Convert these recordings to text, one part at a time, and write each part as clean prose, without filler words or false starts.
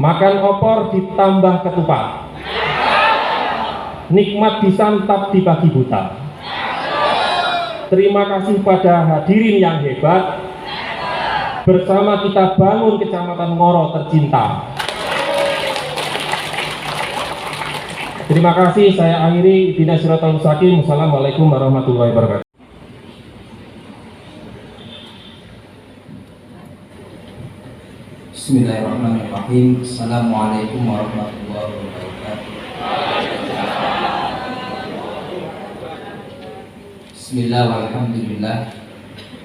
Makan opor ditambah ketupat, nikmat disantap di pagi buta. Terima kasih pada hadirin yang hebat. Bersama kita bangun Kecamatan Ngoro tercinta. Terima kasih, saya akhiri. Ihdinas siratal mustaqim. Wassalamualaikum warahmatullahi wabarakatuh. Bismillahirrahmanirrahim. Assalamualaikum warahmatullahi wabarakatuh. Bismillah walhamdulillah.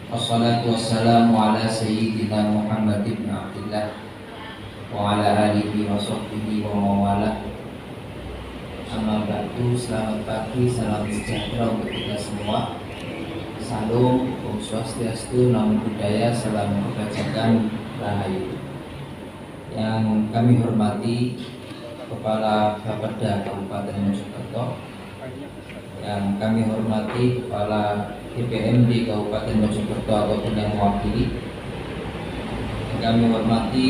Wassalatu wassalamu ala sayyidina Muhammad ibn Abdillah wa ala alihi wa sahbihi wa mawalah. Amma ba'du, selamat pagi, salam sejahtera untuk kita semua. Salam, Om Swastiastu, Namo Buddhaya, salam kebajikan, rahayu. Yang kami hormati Kepala Bapeda Kabupaten Mojokerto, yang kami hormati Kepala DPMD Kabupaten Mojokerto ataupun yang mewakili, yang kami hormati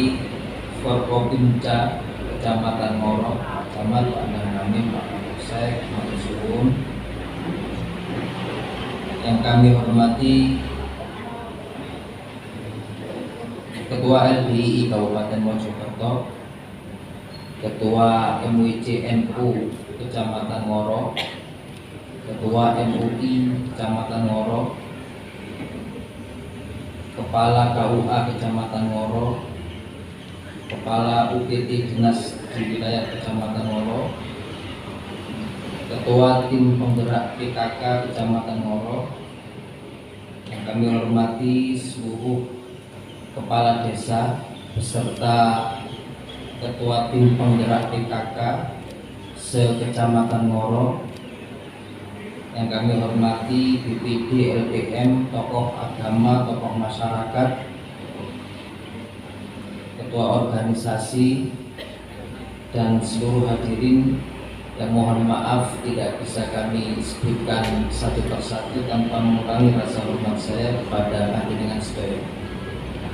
Forkopimda Kecamatan Ngoro, Camat Pak Danramil, Pak Kapolsek, Matur Suwun, yang kami hormati Ketua LBI Kabupaten Mojokerto, Ketua MUIC NU Kecamatan Ngoro, Ketua MUI Kecamatan Ngoro, Kepala KUA Kecamatan Ngoro, Kepala UPT Dinas di wilayah Kecamatan Ngoro, Ketua Tim Penggerak PKK Kecamatan Ngoro, yang kami hormati seluruh Kepala Desa beserta Ketua Tim Penggerak PKK se-Kecamatan Ngoro, yang kami hormati BPD, LPM, tokoh agama, tokoh masyarakat, ketua organisasi, dan seluruh hadirin yang mohon maaf tidak bisa kami sebutkan satu persatu tanpa mengurangi rasa hormat saya kepada hadirin sekalian.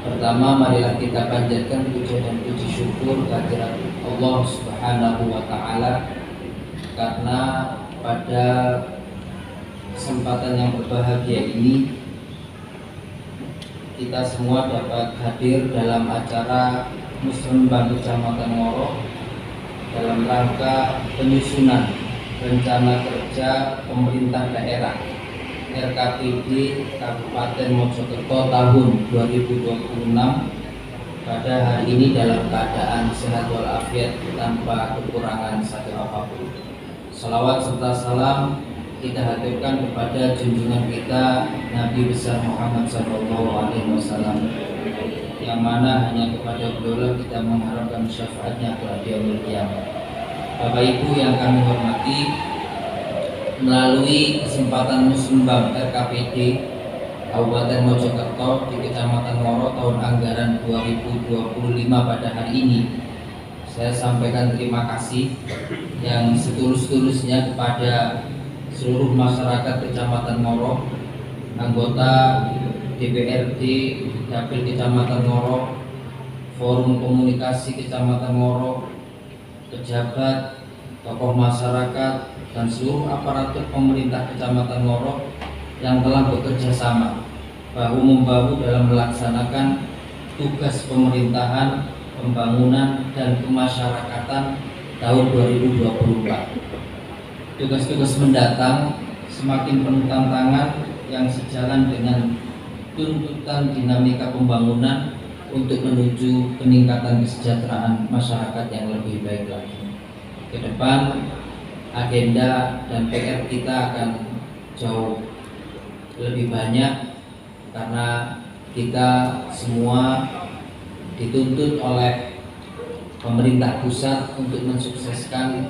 Pertama, marilah kita panjatkan puja dan puji syukur kehadirat Allah Subhanahu wa Ta'ala, karena pada kesempatan yang berbahagia ini kita semua dapat hadir dalam acara Musrembang Kecamatan Ngoro dalam rangka penyusunan rencana kerja pemerintah daerah RKPD Kabupaten Mojokerto tahun 2026. Pada hari ini dalam keadaan sehat walafiat tanpa kekurangan satu apapun. Salawat serta salam kita haturkan kepada junjungan kita Nabi besar Muhammad SAW, yang mana hanya kepada beliau kita mengharapkan syafaatnya kelak di yaumil qiyamah. Bapak Ibu yang kami hormati, melalui kesempatan Musrembang RKPD Kabupaten Mojokerto di Kecamatan Ngoro tahun anggaran 2025 pada hari ini, saya sampaikan terima kasih yang setulus-tulusnya kepada seluruh masyarakat Kecamatan Ngoro, anggota DPRD Dapil Kecamatan Ngoro, Forum Komunikasi Kecamatan Ngoro, pejabat, tokoh masyarakat, dan seluruh aparatur pemerintah Kecamatan Ngoro yang telah bekerja sama bahu-membahu dalam melaksanakan tugas pemerintahan, pembangunan, dan kemasyarakatan tahun 2024. Tugas-tugas mendatang semakin penuh tantangan yang sejalan dengan tuntutan dinamika pembangunan untuk menuju peningkatan kesejahteraan masyarakat yang lebih baik lagi. Ke depan, agenda dan PR kita akan jauh lebih banyak karena kita semua dituntut oleh pemerintah pusat untuk mensukseskan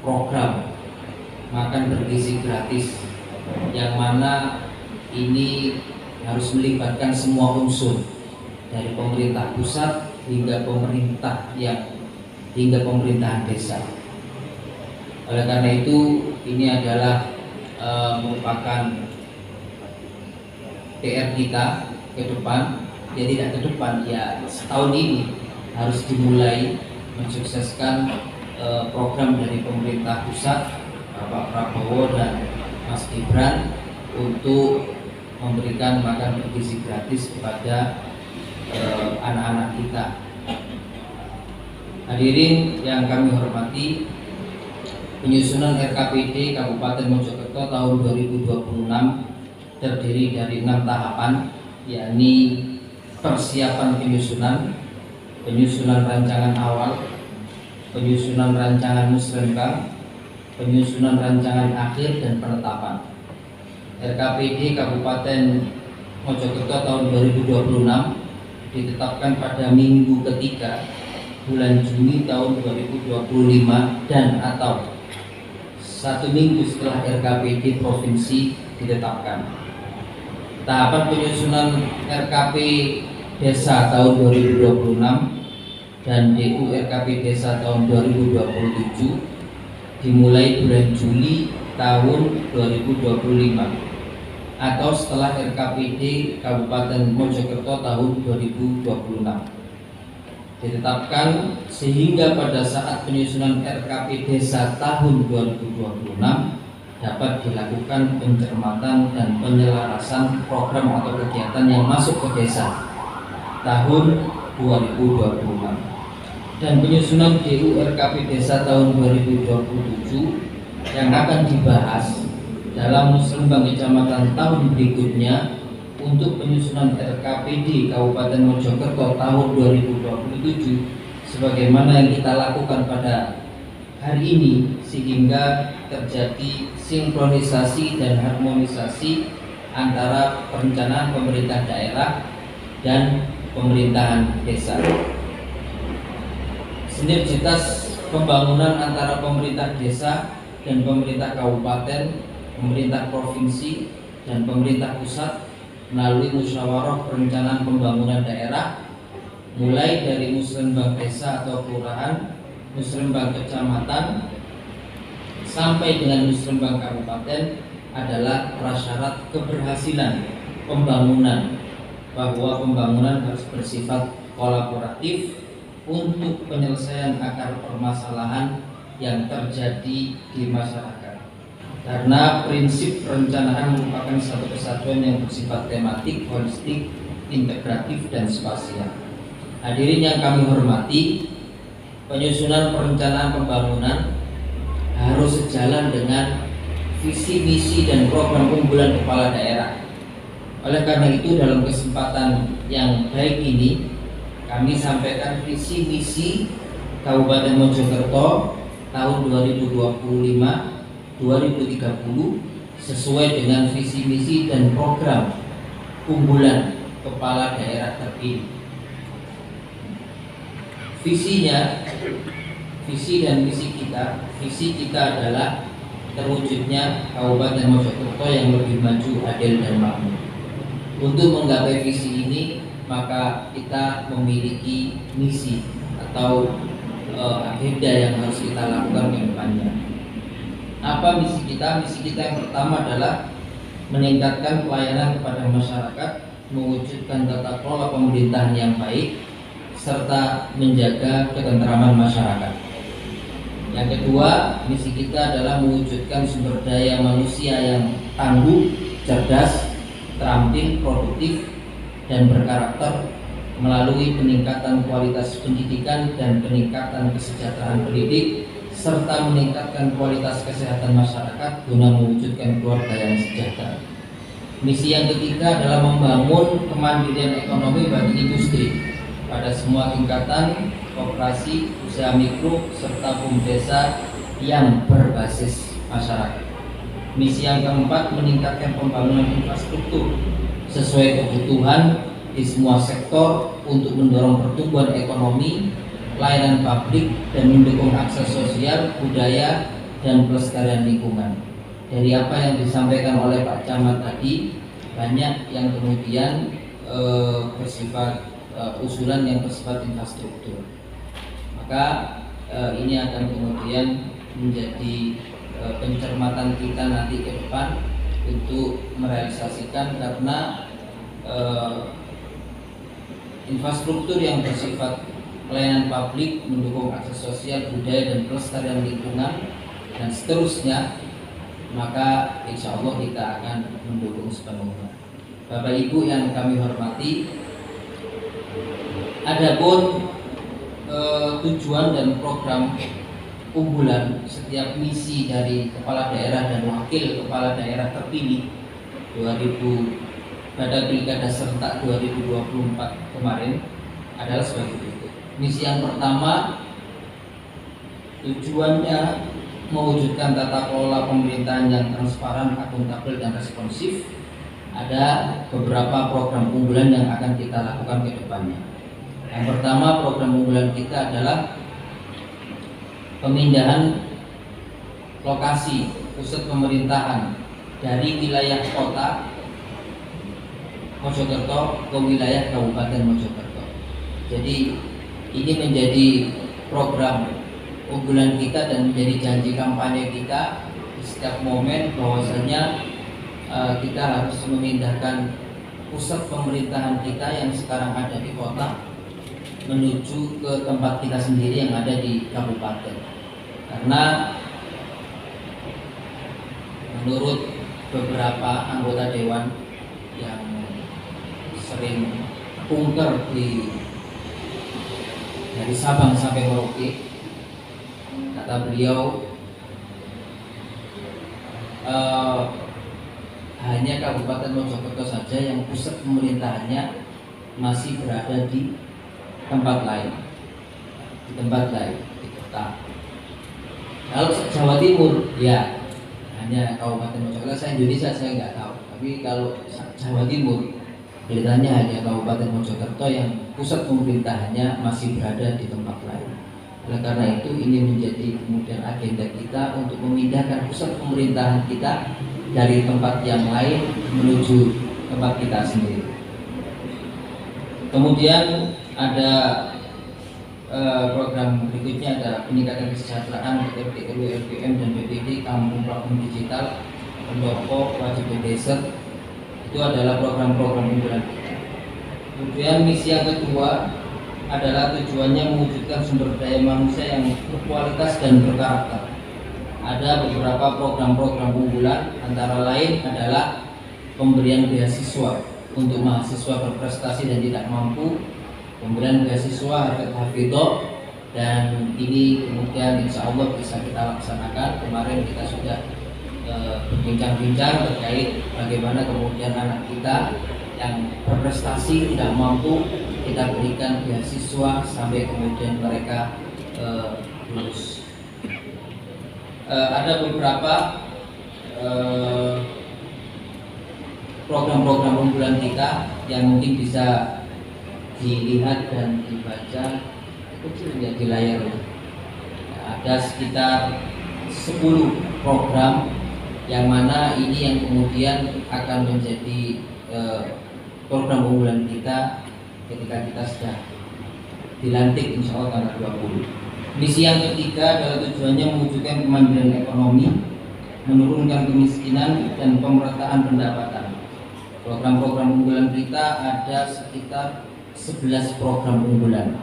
program makan bergizi gratis, yang mana ini harus melibatkan semua unsur dari pemerintah pusat hingga pemerintahan desa. Oleh karena itu, ini adalah merupakan PR kita ke depan, ya tidak ke depan, ya setahun ini harus dimulai mensukseskan program dari pemerintah pusat, Bapak Prabowo dan Mas Gibran, untuk memberikan makan bergizi gratis kepada anak-anak kita. Hadirin yang kami hormati, penyusunan RKPD Kabupaten Mojokerto tahun 2026 terdiri dari 6 tahapan, yakni persiapan penyusunan rancangan awal, penyusunan rancangan musrenbang, penyusunan rancangan akhir, dan penetapan. RKPD Kabupaten Mojokerto tahun 2026 ditetapkan pada minggu ketiga bulan Juni tahun 2025 dan atau 1 minggu setelah RKPD provinsi ditetapkan. Tahapan penyusunan RKP Desa tahun 2026 dan DU RKP Desa tahun 2027 dimulai bulan Juli tahun 2025 atau setelah RKPD Kabupaten Mojokerto tahun 2026 ditetapkan, sehingga pada saat penyusunan RKP Desa tahun 2026 dapat dilakukan pencermatan dan penyelarasan program atau kegiatan yang masuk ke desa tahun 2026, dan penyusunan DU RKP Desa tahun 2027 yang akan dibahas dalam musrenbang kecamatan tahun berikutnya untuk penyusunan RKPD Kabupaten Mojokerto tahun 2027 sebagaimana yang kita lakukan pada hari ini, sehingga terjadi sinkronisasi dan harmonisasi antara perencanaan pemerintah daerah dan pemerintahan desa. Sinergitas pembangunan antara pemerintah desa dan pemerintah kabupaten, pemerintah provinsi, dan pemerintah pusat melalui musyawarah perencanaan pembangunan daerah, mulai dari musrenbang desa atau kelurahan, musrenbang kecamatan, sampai dengan musrenbang kabupaten adalah prasyarat keberhasilan pembangunan, bahwa pembangunan harus bersifat kolaboratif untuk penyelesaian akar permasalahan yang terjadi di masyarakat. Karena prinsip perencanaan merupakan satu kesatuan yang bersifat tematik, holistik, integratif, dan spasial. Hadirin yang kami hormati, penyusunan perencanaan pembangunan harus sejalan dengan visi, misi, dan program unggulan kepala daerah. Oleh karena itu, dalam kesempatan yang baik ini, kami sampaikan visi misi Kabupaten Mojokerto tahun 2025-2030 sesuai dengan visi misi dan program unggulan kepala daerah terpilih. Visinya, visi dan misi kita, visi kita adalah terwujudnya Kabupaten Mojokerto yang lebih maju, adil, dan makmur. Untuk menggapai visi ini, maka kita memiliki misi atau agenda yang harus kita lakukan ke depannya. Apa misi kita? Misi kita yang pertama adalah meningkatkan pelayanan kepada masyarakat, mewujudkan tata kelola pemerintahan yang baik, serta menjaga ketentraman masyarakat. Yang kedua, misi kita adalah mewujudkan sumber daya manusia yang tangguh, cerdas, terampil, produktif, dan berkarakter melalui peningkatan kualitas pendidikan dan peningkatan kesejahteraan pendidik, serta meningkatkan kualitas kesehatan masyarakat guna mewujudkan keluarga yang sejahtera. Misi yang ketiga adalah membangun kemandirian ekonomi bagi industri pada semua tingkatan, koperasi, usaha mikro, serta desa yang berbasis masyarakat. Misi yang keempat, meningkatkan pembangunan infrastruktur sesuai kebutuhan di semua sektor untuk mendorong pertumbuhan ekonomi, layanan publik, dan mendukung akses sosial, budaya, dan pelestarian lingkungan. Dari apa yang disampaikan oleh Pak Camat tadi, banyak yang kemudian bersifat usulan yang bersifat infrastruktur. Maka ini akan kemudian menjadi pencermatan kita nanti ke depan untuk merealisasikan, karena infrastruktur yang bersifat pelayanan publik, mendukung akses sosial, budaya, dan pelestarian lingkungan, dan seterusnya, maka insya Allah kita akan mendukung sepenuhnya. Bapak Ibu yang kami hormati, adapun tujuan dan program unggulan setiap misi dari kepala daerah dan wakil kepala daerah terpilih 2000 pada Pilkada serentak 2024 kemarin adalah sebagai berikut. Misi yang pertama, tujuannya mewujudkan tata kelola pemerintahan yang transparan, akuntabel, dan responsif. Ada beberapa program unggulan yang akan kita lakukan ke depannya. Yang pertama, program unggulan kita adalah pemindahan lokasi pusat pemerintahan dari wilayah kota Mojokerto ke wilayah Kabupaten Mojokerto. Jadi ini menjadi program unggulan kita dan menjadi janji kampanye kita di setiap momen, bahwasanya kita harus memindahkan pusat pemerintahan kita yang sekarang ada di kota menuju ke tempat kita sendiri yang ada di kabupaten. Karena menurut beberapa anggota dewan yang sering kunker dari Sabang sampai Merauke, kata beliau, hanya Kabupaten Mojokerto saja yang pusat pemerintahannya masih berada di tempat lain, di kota. Kalau Jawa Timur, ya hanya Kabupaten Mojokerto. Saya Indonesia saya nggak tahu, tapi kalau Jawa Timur, beritanya hanya Kabupaten Mojokerto yang pusat pemerintahannya masih berada di tempat lain. Oleh karena itu, ini menjadi kemudian agenda kita untuk memindahkan pusat pemerintahan kita dari tempat yang lain menuju tempat kita sendiri. Kemudian ada program berikutnya, ada peningkatan kesejahteraan RT, RW, RPM, dan BPD, kampung platform digital, pendopo, wajib desa. Itu adalah program-program unggulan kita. Kemudian misi yang kedua adalah tujuannya mewujudkan sumber daya manusia yang berkualitas dan berkarakter. Ada beberapa program-program unggulan, antara lain adalah pemberian beasiswa untuk mahasiswa berprestasi dan tidak mampu, pemberian beasiswa harkat hafidho, dan ini kemudian insya Allah bisa kita laksanakan. Kemarin kita sudah berbincang-bincang terkait bagaimana kemudian anak kita yang berprestasi tidak mampu kita berikan beasiswa sampai kemudian mereka lulus. Ada beberapa program-program unggulan kita yang mungkin bisa dilihat dan dibaca kecil ya di layar. Ada sekitar 10 program yang mana ini yang kemudian akan menjadi program unggulan kita ketika kita sudah dilantik insya Allah tanggal 20. Misi yang ketiga adalah tujuannya mewujudkan kemandirian ekonomi, menurunkan kemiskinan, dan pemerataan pendapatan. Program-program unggulan kita ada sekitar 11 program unggulan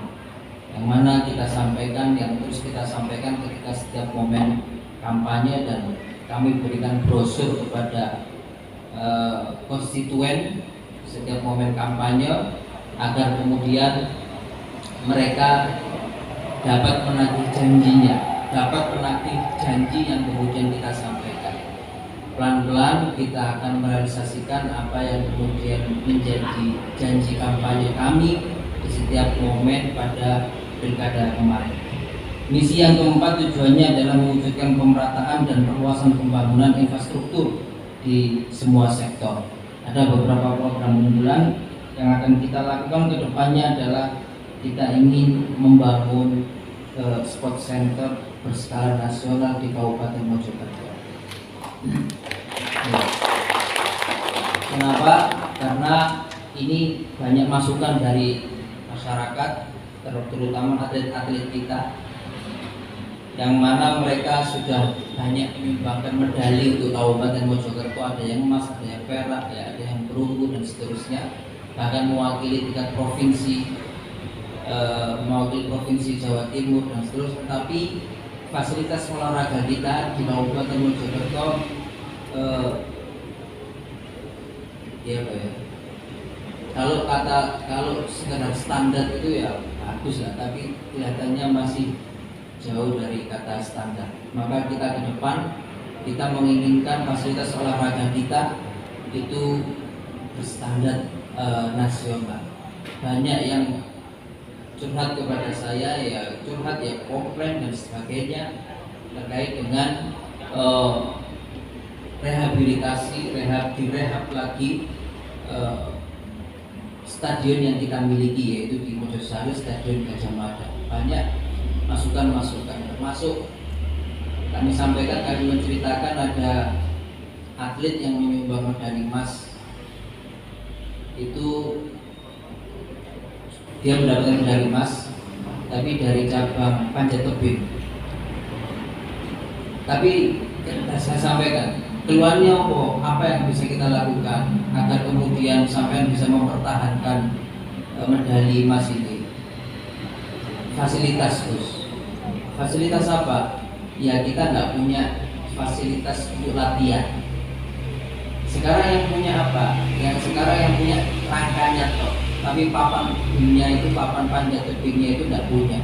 yang mana kita sampaikan, yang terus kita sampaikan ketika setiap momen kampanye, dan kami berikan brosur kepada konstituen setiap momen kampanye agar kemudian mereka dapat menagih janjinya, dapat menagih janji yang kemudian kita sampaikan. Pelan-pelan kita akan merealisasikan apa yang kemudian menjadi janji kampanye kami di setiap momen pada pilkada kemarin. Misi yang keempat tujuannya adalah mewujudkan pemerataan dan perluasan pembangunan infrastruktur di semua sektor. Ada beberapa program unggulan yang akan kita lakukan ke depannya adalah kita ingin membangun sport center berskala nasional di Kabupaten Mojokerto. Kenapa? Karena ini banyak masukan dari masyarakat, terutama atlet-atlet kita, yang mana mereka sudah banyak menyumbangkan medali untuk Kabupaten Mojokerto. Ada yang emas, ada yang perak, ya, ada yang perunggu, dan seterusnya. Bahkan mewakili tingkat provinsi mewakili Provinsi Jawa Timur dan seterusnya, tapi fasilitas olahraga kita di Kabupaten Mojokerto kalau sekedar standar itu ya bagus lah, tapi kelihatannya masih jauh dari kata standar. Maka kita ke depan kita menginginkan fasilitas olahraga kita itu berstandar nasional. Banyak yang curhat kepada saya, ya curhat ya komplain dan sebagainya terkait dengan rehabilitasi, direhab lagi stadion yang kita miliki, yaitu di Mojosari, Stadion Gajah Mada. Banyak masukan-masukan, termasuk kami sampaikan, kami menceritakan ada atlet yang menyumbang medali emas. Itu dia mendapatkan medali emas, tapi dari cabang panjat tebing. Tapi saya sampaikan, keluarnya apa yang bisa kita lakukan agar kemudian sampai bisa mempertahankan medali emas ini? Fasilitas, Gus. Fasilitas apa? Ya kita nggak punya fasilitas untuk latihan. Sekarang yang punya apa? Yang sekarang yang punya rangkanya toh, tapi papan dunia itu, papan panjat tebingnya itu nggak punya.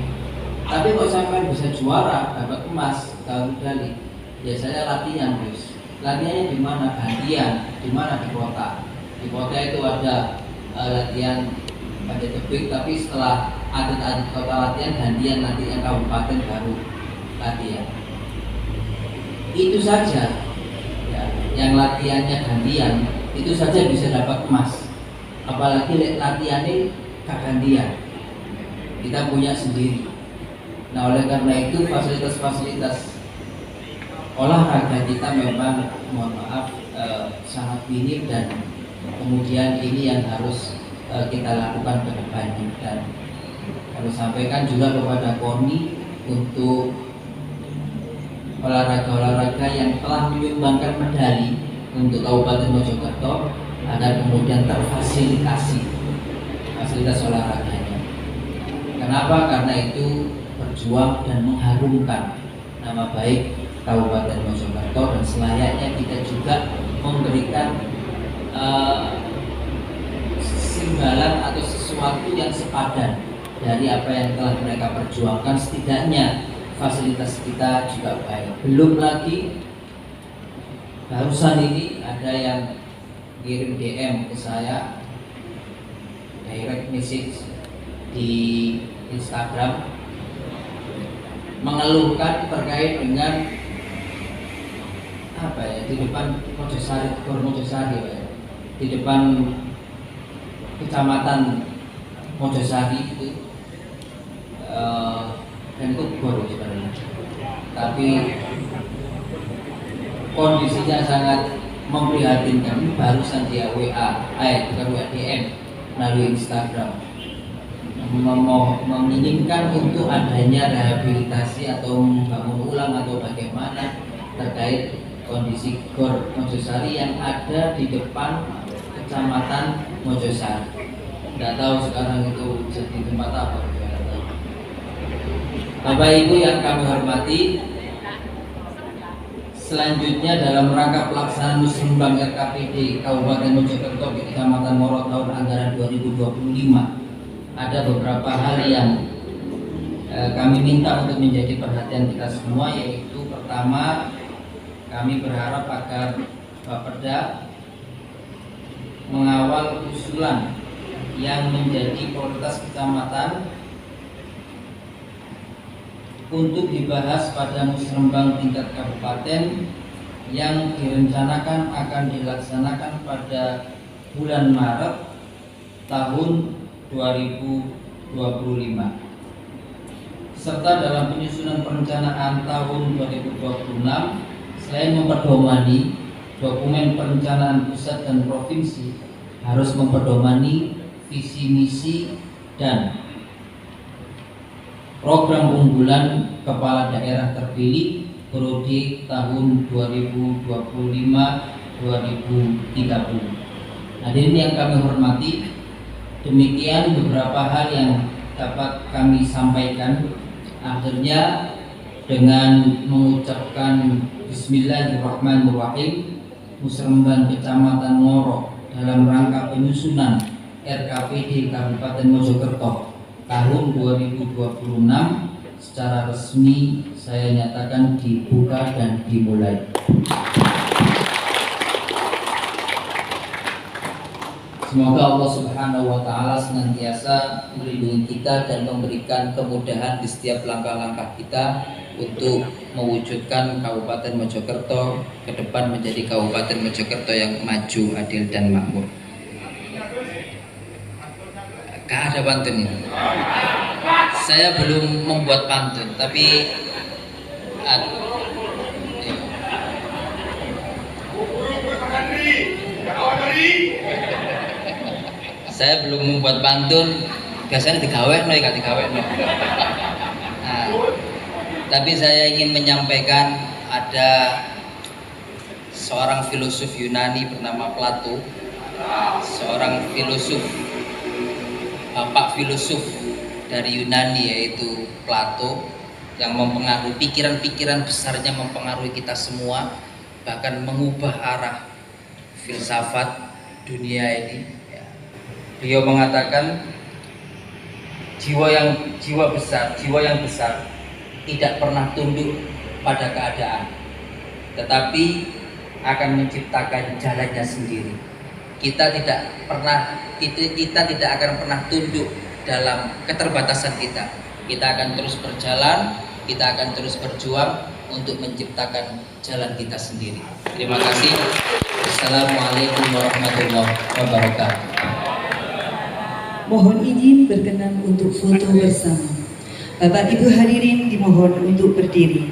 Tapi kok sampai bisa juara, dapat emas, dapat medali, biasanya latihan, Gus. Latihannya di mana? Gantian. Di mana? Di kota. Di kota itu ada latihan panjat tebing, tapi setelah atlet kota latihan, gantian nanti yang kabupaten baru latihan. Itu saja. Ya, yang latihannya gantian itu saja bisa dapat emas. Apalagi latihannya gantian. Kita punya sendiri. Nah, oleh karena itu fasilitas-fasilitas olahraga kita memang, mohon maaf, sangat minim, dan kemudian ini yang harus kita lakukan ke depannya. Dan kami sampaikan juga kepada KONI untuk olahraga-olahraga yang telah menyumbangkan medali untuk Kabupaten Mojokerto agar kemudian terfasilitasi fasilitas olahraganya. Kenapa? Karena itu berjuang dan mengharumkan nama baik Kabupaten Mojokerto, dan selayaknya kita juga memberikan imbalan atau sesuatu yang sepadan dari apa yang telah mereka perjuangkan. Setidaknya fasilitas kita juga baik. Belum lagi barusan ini ada yang kirim DM ke saya, direct message di Instagram, mengeluhkan terkait dengan apa ya, di depan Mojosari, di depan Kecamatan Mojosari itu, dan itu baru sebenarnya, tapi kondisinya sangat memprihatinkan. Barusan dia bukan WA, DM melalui Instagram, menginginkan untuk adanya rehabilitasi atau membangun ulang atau bagaimana terkait kondisi Gor Mojosari yang ada di depan Kecamatan Mojosari. Tidak tahu sekarang itu jadi tempat apa. Bapak Ibu yang kami hormati, selanjutnya dalam rangka pelaksanaan Muslimbang RKPD Kabupaten Mojokerto di Kecamatan Ngoro tahun anggaran 2025, ada beberapa hal yang kami minta untuk menjadi perhatian kita semua, yaitu pertama, kami berharap agar Bapeda mengawal usulan yang menjadi prioritas kecamatan untuk dibahas pada musrembang tingkat kabupaten yang direncanakan akan dilaksanakan pada bulan Maret tahun 2025, serta dalam penyusunan perencanaan tahun 2026, selain memperdomani dokumen perencanaan pusat dan provinsi, harus memperdomani visi misi dan program unggulan kepala daerah terpilih periode tahun 2025-2030. Hadirin yang kami hormati, demikian beberapa hal yang dapat kami sampaikan. Akhirnya dengan mengucapkan Bismillahirrahmanirrahim, Musrembang Kecamatan Ngoro dalam rangka penyusunan RKPD Kabupaten Mojokerto tahun 2026 secara resmi saya nyatakan dibuka dan dimulai. Semoga Allah Subhanahu wa Ta'ala senantiasa melindungi kita dan memberikan kemudahan di setiap langkah-langkah kita untuk mewujudkan Kabupaten Mojokerto ke depan menjadi Kabupaten Mojokerto yang maju, adil, dan makmur. Gak ada pantun ini. Saya belum membuat pantun, tapi saya belum membuat pantun. Biasanya digawekno ya, gak digawekno. Nah, tapi saya ingin menyampaikan ada seorang filosof Yunani bernama Plato, seorang filosof, bapak filosof dari Yunani yaitu Plato, yang mempengaruhi pikiran-pikiran besarnya, mempengaruhi kita semua, bahkan mengubah arah filsafat dunia ini. Beliau mengatakan jiwa yang besar tidak pernah tunduk pada keadaan, tetapi akan menciptakan jalannya sendiri. Kita tidak akan pernah tunduk dalam keterbatasan kita. Kita akan terus berjalan, kita akan terus berjuang untuk menciptakan jalan kita sendiri. Terima kasih. Assalamualaikum warahmatullahi wabarakatuh. Mohon izin berkenan untuk foto bersama. Bapak Ibu hadirin dimohon untuk berdiri.